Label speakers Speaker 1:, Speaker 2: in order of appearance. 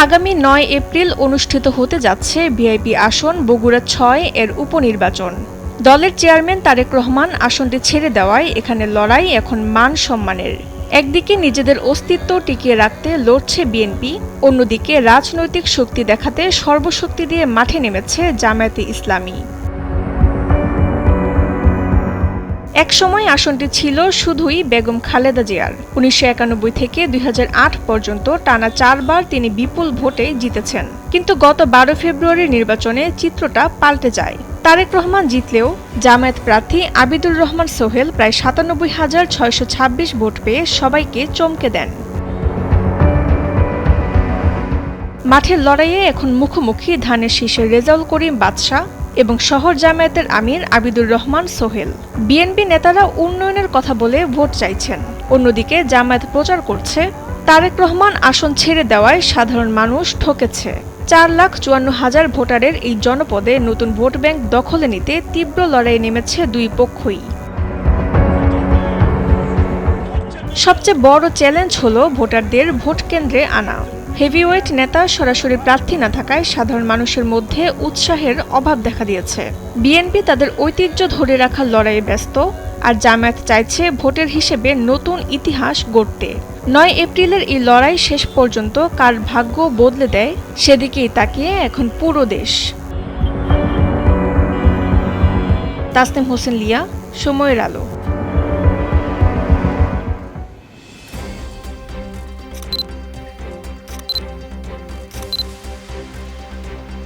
Speaker 1: আগামী ৯ এপ্রিল অনুষ্ঠিত হতে যাচ্ছে ভিআইপি আসন বগুড়া ৬ এর উপনির্বাচন। দলের চেয়ারম্যান তারেক রহমান আসনটি ছেড়ে দেওয়ায় এখানে লড়াই এখন মান সম্মানের। একদিকে নিজেদের অস্তিত্ব টিকিয়ে রাখতে লড়ছে বিএনপি, অন্যদিকে রাজনৈতিক শক্তি দেখাতে সর্বশক্তি দিয়ে মাঠে নেমেছে জামায়াতে ইসলামী। একসময় আসনটি ছিল শুধুই বেগম খালেদা জিয়ার। ১৯৯১ থেকে ২০০৮ পর্যন্ত টানা ৪ বার তিনি বিপুল ভোটে জিতেছেন। কিন্তু গত ১২ ফেব্রুয়ারির নির্বাচনে চিত্রটা পাল্টে যায়। তারেক রহমান জিতলেও জামায়াত প্রার্থী আবিদুর রহমান সোহেল প্রায় ৯৭,৬২৬ ভোট পেয়ে সবাইকে চমকে দেন। মাঠের লড়াইয়ে এখন মুখোমুখি ধানের শীষের রেজাউল করিম বাদশা এবং শহর জামায়াতের আমির আবিদুর রহমান সোহেল। বিএনপি নেতারা উন্নয়নের কথা বলে ভোট চাইছেন, অন্যদিকে জামায়াত প্রচার করছে তারেক রহমান আসন ছেড়ে দেওয়ায় সাধারণ মানুষ ঠকেছে। ৪,৫৪,০০০ ভোটারের এই জনপদে নতুন ভোট ব্যাংক দখলে নিতে তীব্র লড়াইয়ে নেমেছে দুই পক্ষই। সবচেয়ে বড় চ্যালেঞ্জ হলো ভোটারদের ভোট কেন্দ্রে আনা। হেভিওয়েট নেতা সরাসরি প্রার্থী না থাকায় সাধারণ মানুষের মধ্যে উৎসাহের অভাব দেখা দিয়েছে। বিএনপি তাদের ঐতিহ্য ধরে রাখার লড়াইয়ে ব্যস্ত, আর জামায়াত চাইছে ভোটের হিসেবে নতুন ইতিহাস গড়তে। ৯ এপ্রিলের এই লড়াই শেষ পর্যন্ত কার ভাগ্য বদলে দেয় সেদিকেই তাকিয়ে এখন পুরো দেশ। তাসনিম হোসেন লিয়া, সময়ের আলো।